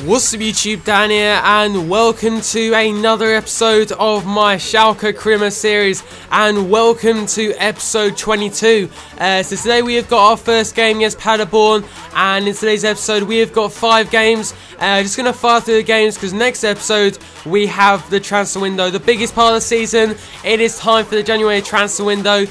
What's up YouTube, Dan here, and welcome to another episode of my Schalke Christmas series, and welcome to episode 22. So today we have got our first game against Paderborn, and in today's episode we have got 5 games. Just going to fire through the games because next episode we have the transfer window, the biggest part of the season. It is time for the January transfer window,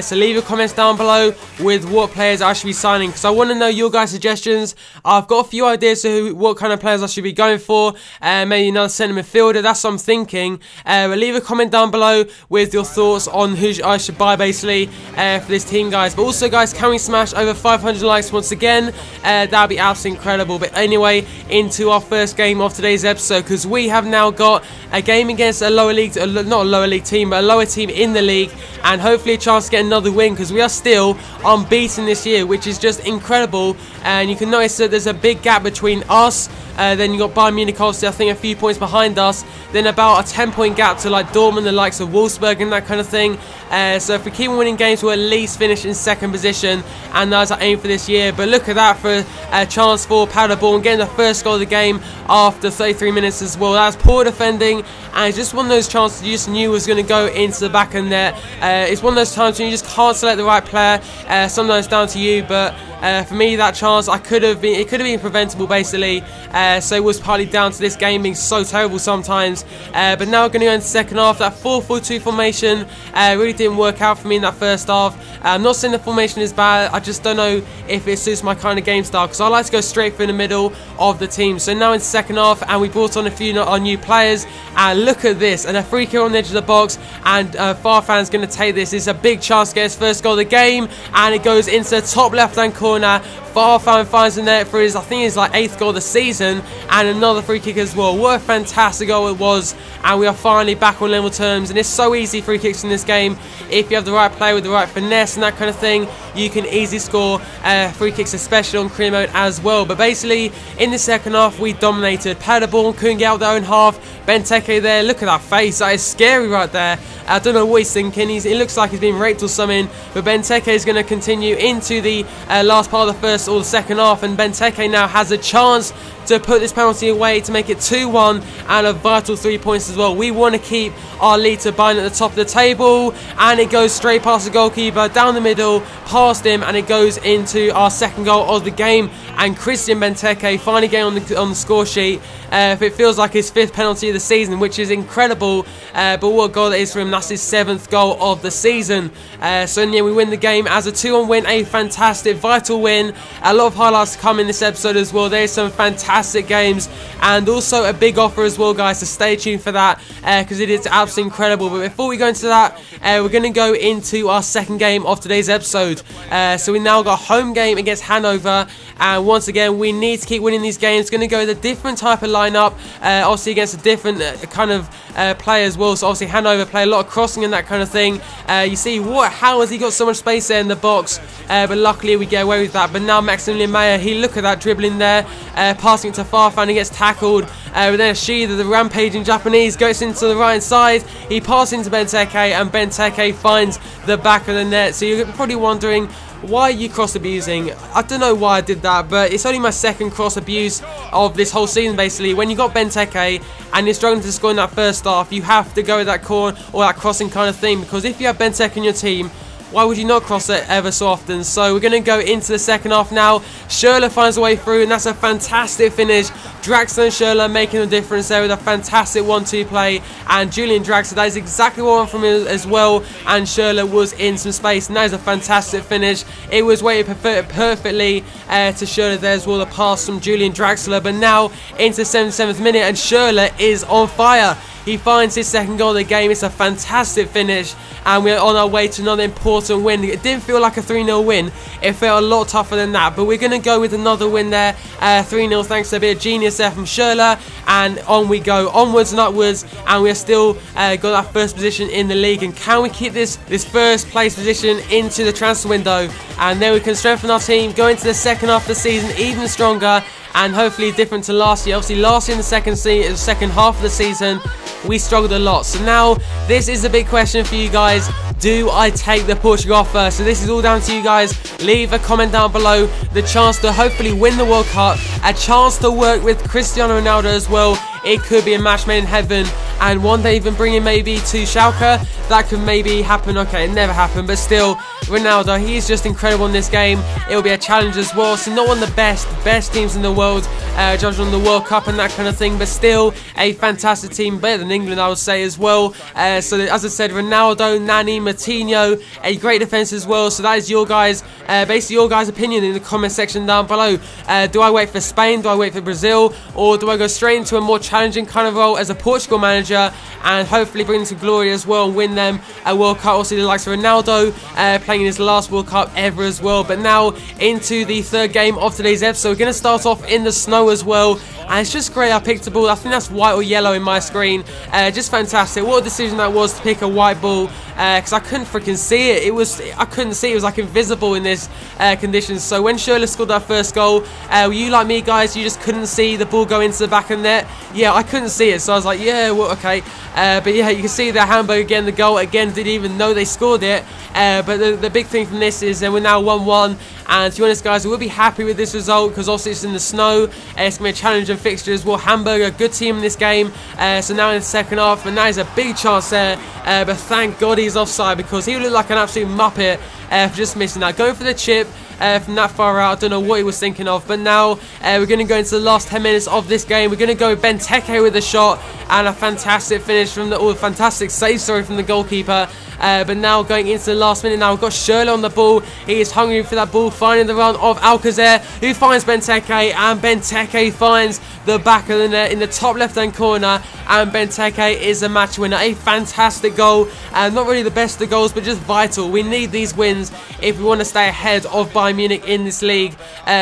so leave your comments down below with what players I should be signing, because I want to know your guys' suggestions. I've got a few ideas of what kind of players I should be going for, maybe another centre midfielder, that's what I'm thinking. But leave a comment down below with your thoughts on who I should buy basically for this team, guys. But also, guys, can we smash over 500 likes once again? That would be absolutely incredible. But anyway, into our first game of today's episode, because we have now got a game against a lower league, not a lower league team, but a lower team in the league, and hopefully a chance to get another win, because we are still unbeaten this year, which is just incredible. And you can notice that there's a big gap between us, then you got Bayern Munich, obviously I think a few points behind us, then about a 10-point gap to like Dortmund, the likes of Wolfsburg and that kind of thing. So if we keep winning games, we'll at least finish in 2nd position, and that's our aim for this year. But look at that for a chance for Paderborn, getting the first goal of the game after 33 minutes as well. That's poor defending, and it's just one of those chances you just knew was going to go into the back of the net. It's one of those times when you just can't select the right player. Sometimes down to you, but for me, that chance it could have been preventable basically. So it was partly down to this game being so terrible sometimes. But now we're going to go into the second half. That 4-4-2 formation really didn't work out for me in that first half. I'm not saying the formation is bad, I just don't know if it suits my kind of game style, because I like to go straight through the middle of the team. So now in the second half, and we brought on a few our new players, and look at this, and a free kick on the edge of the box, and Farfan's going to take this. It's a big chance to get his first goal of the game, and it goes into the top left hand corner. Farfan finds the net for his, I think it's like 8th goal of the season, and another free kick as well. What a fantastic goal it was, and we are finally back on level terms. And it's so easy, free kicks in this game. If you have the right player with the right finesse and that kind of thing, you can easily score free kicks, especially on career mode as well. But basically, in the second half, we dominated. Paderborn couldn't get out their own half. Benteke there, look at that face, that is scary right there. I don't know what he's thinking. It looks like he's been raped or something. But Benteke is going to continue into the last part of the first or the second half, and Benteke now has a chance to put this penalty away to make it 2-1, and a vital 3 points as well. We want to keep our lead to Bayern at the top of the table, and it goes straight past the goalkeeper, down the middle, past him, and it goes into our second goal of the game. And Christian Benteke finally getting on the score sheet. If it feels like his 5th penalty of the season, which is incredible, but what a goal it is for him. That's his 7th goal of the season. So yeah, we win the game as a 2-1 win, a fantastic, vital win. A lot of highlights to come in this episode as well. There's some fantastic games, and also a big offer as well, guys, so stay tuned for that, because it is absolutely incredible. But before we go into that, we're going to go into our second game of today's episode. So we now got a home game against Hanover, and once again we need to keep winning these games. Going to go with a different type of lineup, obviously against a different kind of player as well. So obviously Hanover play a lot of crossing and that kind of thing. You see, how has he got so much space there in the box? But luckily we get away with that. But now Maximilian Meyer, look at that dribbling there, passing it to Farfan, he gets tackled. But then Shida, the rampaging Japanese, goes into the right side. He passes into Benteke, and Benteke finds the back of the net. So you're probably wondering, why are you cross abusing? I don't know why I did that, but it's only my 2nd cross abuse of this whole season basically. When you got Benteke and you're struggling to score in that first half, you have to go with that corner or that crossing kind of thing, because if you have Benteke in your team, why would you not cross it ever so often? So we're going to go into the second half now. Schürrle finds a way through, and that's a fantastic finish. Draxler and Schürrle making a difference there with a fantastic 1-2 play. And Julian Draxler, that is exactly what I want from him as well. And Schürrle was in some space, and that is a fantastic finish. It was weighted perfectly to Schürrle there as well, the pass from Julian Draxler. But now into the 77th minute, and Schürrle is on fire. He finds his 2nd goal of the game. It's a fantastic finish, and we're on our way to another important win. It didn't feel like a 3-0 win. It felt a lot tougher than that, but we're going to go with another win there. 3-0 thanks to a bit of genius there from Schürrle, and on we go, onwards and upwards, and we're still got that 1st position in the league. And can we keep this 1st place position into the transfer window? And then we can strengthen our team, go into the second half of the season even stronger, and hopefully different to last year. Obviously last year in the second half of the season, we struggled a lot. So now this is a big question for you guys. Do I take the Portugal offer? So this is all down to you guys. Leave a comment down below. The chance to hopefully win the World Cup, a chance to work with Cristiano Ronaldo as well. It could be a match made in heaven, and one day even bring him maybe to Schalke. That could maybe happen. Okay, it never happened, but still, Ronaldo, he's just incredible in this game. It will be a challenge as well. So not one of the best teams in the world, judged on the World Cup and that kind of thing, but still a fantastic team, better than England, I would say as well. So as I said, Ronaldo, Nani, Martinho, a great defense as well. So that is your guys, basically your guys' opinion in the comment section down below. Do I wait for Spain? Do I wait for Brazil? Or do I go straight into a more challenging kind of role as a Portugal manager and hopefully bring them to glory as well and win them a World Cup? Also the likes of Ronaldo playing in his last World Cup ever as well. But now into the third game of today's episode. We're going to start off in the snow as well, and it's just great. I picked a ball, I think that's white or yellow in my screen. Just fantastic. What a decision that was to pick a white ball, because I couldn't freaking see it. I couldn't see it. It was like invisible in this conditions. So when Schürrle scored that first goal, were you like me, guys? You just couldn't see the ball go into the back of the net? Yeah, I couldn't see it, so I was like, yeah, well, okay. But yeah, you can see the Hamburg again, the goal again, didn't even know they scored it. But the big thing from this is we're now 1-1, and to be honest, guys, we'll be happy with this result because obviously it's in the snow. It's going to be a challenging fixture as well. Hamburg, a good team in this game. So now in the second half, and that is a big chance there. But thank God he's offside, because he would look like an absolute muppet for just missing that. Going for the chip from that far out. I don't know what he was thinking of. But now we're going to go into the last 10 minutes of this game. We're going to go with Benteke with a shot and a fantastic finish from the, or fantastic save, sorry, from the goalkeeper. But now going into the last minute now, we've got Schürrle on the ball. He is hungry for that ball, finding the run of Alcacer, who finds Benteke, and Benteke finds the back of the net in the top left-hand corner, and Benteke is a match winner. A fantastic goal, not really the best of goals, but just vital. We need these wins if we want to stay ahead of Bayern Munich in this league.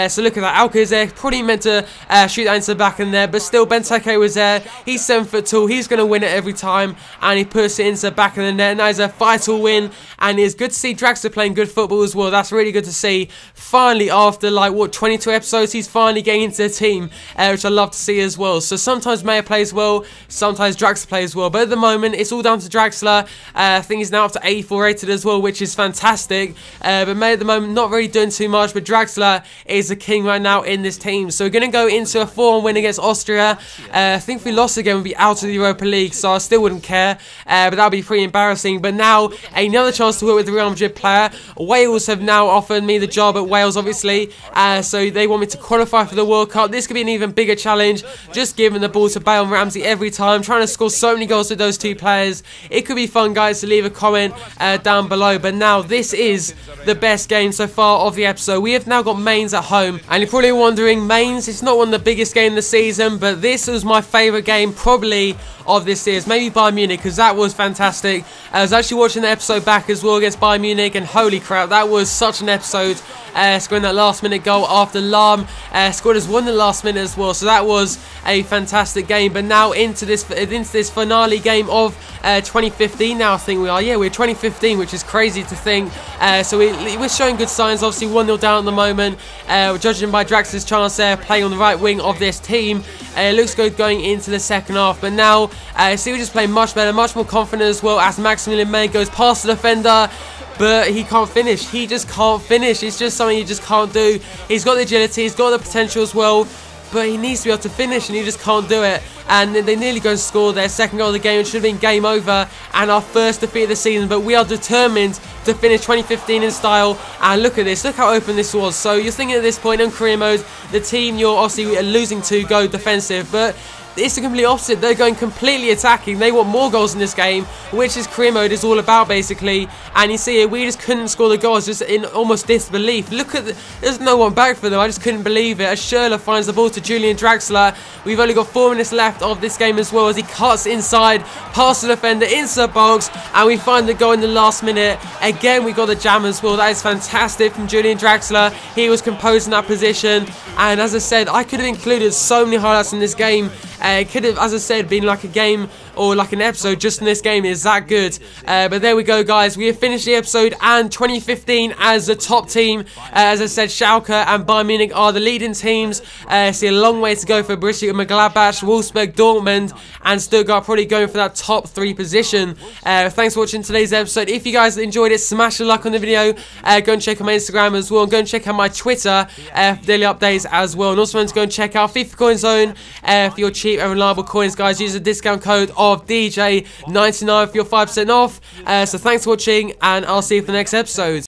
So look at that, Alcacer probably meant to shoot that into the back of the net, but still Benteke was there. He's 7 foot tall, he's going to win it every time, and he puts it into the back of the net, and that is a vital win. And it's good to see Draxler playing good football as well. That's really good to see. Finally, after like what, 22 episodes, he's finally getting into the team, which I love to see as well. So sometimes Mayer plays well, sometimes Draxler plays well, but at the moment it's all down to Draxler. I think he's now up to 84 rated as well, which is fantastic. But Mayer at the moment not really doing too much, but Draxler is the king right now in this team. So we're going to go into a 4-1 win against Austria. I think if we lost again, we'd be out of the Europa League, so I still wouldn't care, but that would be pretty embarrassing. But now another chance to work with the Real Madrid player. Wales have now offered me the job at Wales, obviously, so they want me to qualify for the World Cup. This could be an even bigger challenge, just giving the ball to Bale and Ramsey every time, trying to score so many goals with those two players. It could be fun, guys, so leave a comment down below. But now this is the best game so far of the episode. We have now got Mainz at home, and you're probably wondering, Mainz, it's not one of the biggest games of the season, but this was my favourite game probably of this series, maybe Bayern Munich, because that was fantastic. I was actually watching the episode back as well against Bayern Munich, and holy crap, that was such an episode. Scoring that last minute goal after Lahm scored as one in the last minute as well, so that was a fantastic game. But now into this finale game of 2015 now, I think we are. Yeah, we're 2015, which is crazy to think. So we're showing good signs. Obviously 1-0 down at the moment. Judging by Draxler's chance there, playing on the right wing of this team. It looks good going into the second half. But now, see, we're just playing much better, much more confident as well, as Maximilian May goes past the defender. But he can't finish. He just can't finish. It's just something he just can't do. He's got the agility, he's got the potential as well, but he needs to be able to finish, and he just can't do it. And they nearly go and score their second goal of the game. It should have been game over and our first defeat of the season, but we are determined to finish 2015 in style. And look at this, look how open this was. So you're thinking at this point in career mode, the team you're obviously losing to go defensive, but it's the complete opposite. They're going completely attacking. They want more goals in this game, which is career mode is all about, basically. And you see, we just couldn't score the goals, just in almost disbelief. Look at there's no one back for them. I just couldn't believe it. As Schürrle finds the ball to Julian Draxler. We've only got 4 minutes left of this game as well, as he cuts inside, past the defender, into the box, and we find the goal in the last minute. Again, we got the jam as well. That is fantastic from Julian Draxler. He was composed in that position, and as I said, I could have included so many highlights in this game. It could have, as I said, been like a game or like an episode just in this game. Is that good? But there we go, guys. We have finished the episode, and 2015 as the top team. As I said, Schalke and Bayern Munich are the leading teams. See a long way to go for Borussia Mönchengladbach, Wolfsburg, Dortmund, and Stuttgart probably going for that top 3 position. Thanks for watching today's episode. If you guys enjoyed it, smash a like on the video. Go and check out my Instagram as well, and go and check out my Twitter for daily updates as well. And also want to go and check out FIFA Coin Zone for your cheap and reliable coins, guys. Use the discount code of DJ99 for your 5% off. So thanks for watching, and I'll see you for the next episode.